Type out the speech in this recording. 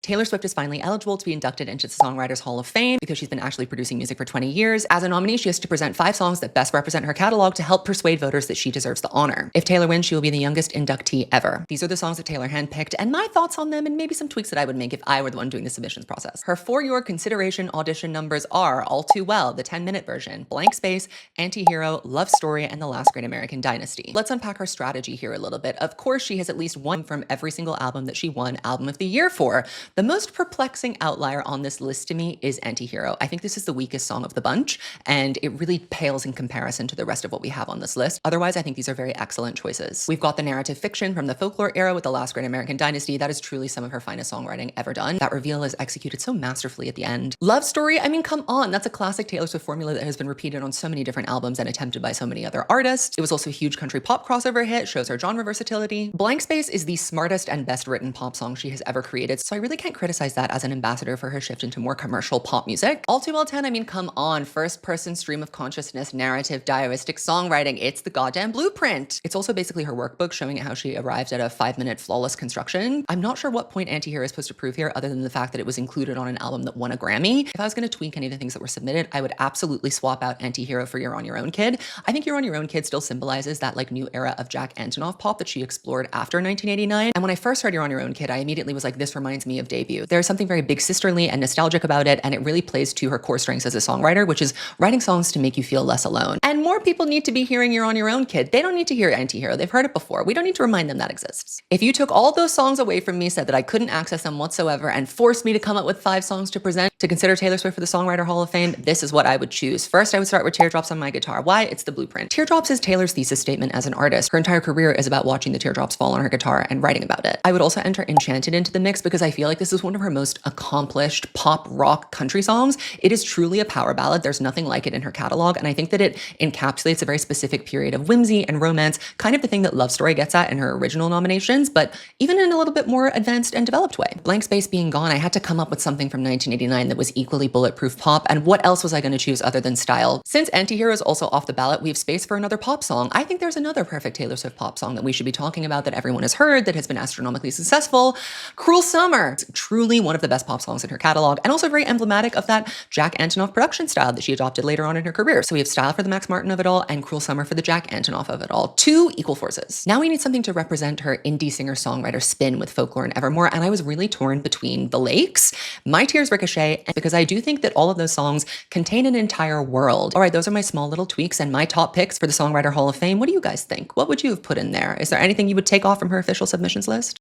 Taylor Swift is finally eligible to be inducted into the Songwriters Hall of Fame because she's been actually producing music for 20 years. As a nominee, she has to present 5 songs that best represent her catalog to help persuade voters that she deserves the honor. If Taylor wins, she will be the youngest inductee ever. These are the songs that Taylor handpicked and my thoughts on them and maybe some tweaks that I would make if I were the one doing the submissions process. Her For Your Consideration audition numbers are All Too Well, the 10-minute version, Blank Space, Anti-Hero, Love Story, and The Last Great American Dynasty. Let's unpack her strategy here a little bit. Of course, she has at least one from every single album that she won Album of the Year for. The most perplexing outlier on this list to me is Anti-Hero. I think this is the weakest song of the bunch, and it really pales in comparison to the rest of what we have on this list. Otherwise, I think these are very excellent choices. We've got the narrative fiction from the folklore era with The Last Great American Dynasty. That is truly some of her finest songwriting ever done. That reveal is executed so masterfully at the end. Love Story, I mean, come on. That's a classic Taylor Swift formula that has been repeated on so many different albums and attempted by so many other artists. It was also a huge country pop crossover hit, shows her genre versatility. Blank Space is the smartest and best written pop song she has ever created, so I really can't criticize that as an ambassador for her shift into more commercial pop music. All Too Well 10, I mean, come on. First person stream of consciousness, narrative, diaristic songwriting. It's the goddamn blueprint. It's also basically her workbook showing how she arrived at a 5-minute flawless construction. I'm not sure what point Anti-Hero is supposed to prove here other than the fact that it was included on an album that won a Grammy. If I was going to tweak any of the things that were submitted, I would absolutely swap out Anti-Hero for You're on Your Own Kid. I think You're on Your Own Kid still symbolizes that like new era of Jack Antonoff pop that she explored after 1989. And when I first heard You're on Your Own Kid, I immediately was like, this reminds me of Debut. There's something very big sisterly and nostalgic about it, and it really plays to her core strengths as a songwriter, which is writing songs to make you feel less alone. And more people need to be hearing You're on Your Own Kid. They don't need to hear Anti-Hero. They've heard it before. We don't need to remind them that exists. If you took all those songs away from me, said that I couldn't access them whatsoever, and forced me to come up with 5 songs to present to consider Taylor Swift for the Songwriter Hall of Fame, this is what I would choose. First, I would start with Teardrops on My Guitar. Why? It's the blueprint. Teardrops is Taylor's thesis statement as an artist. Her entire career is about watching the teardrops fall on her guitar and writing about it. I would also enter Enchanted into the mix because I feel like this is one of her most accomplished pop rock country songs. It is truly a power ballad. There's nothing like it in her catalog, and I think that it encapsulates a very specific period of whimsy and romance, kind of the thing that Love Story gets at in her original nominations, but even in a little bit more advanced and developed way. Blank Space being gone, I had to come up with something from 1989 that was equally bulletproof pop, and what else was I going to choose other than style? Since Anti-Hero is also off the ballot, we have space for another pop song. I think there's another perfect Taylor Swift pop song that we should be talking about that everyone has heard, that has been astronomically successful. Cruel Summer. It's truly one of the best pop songs in her catalog, and also very emblematic of that Jack Antonoff production style that she adopted later on in her career. So we have Style for the Max Martin of it all and Cruel Summer for the Jack Antonoff of it all. 2 equal forces. Now we need something to represent her indie singer-songwriter spin with Folklore and Evermore, and I was really torn between The Lakes, My Tears Ricochet, because I do think that all of those songs contain an entire world. All right, those are my small little tweaks and my top picks for the Songwriter Hall of Fame. What do you guys think? What would you have put in there? Is there anything you would take off from her official submissions list?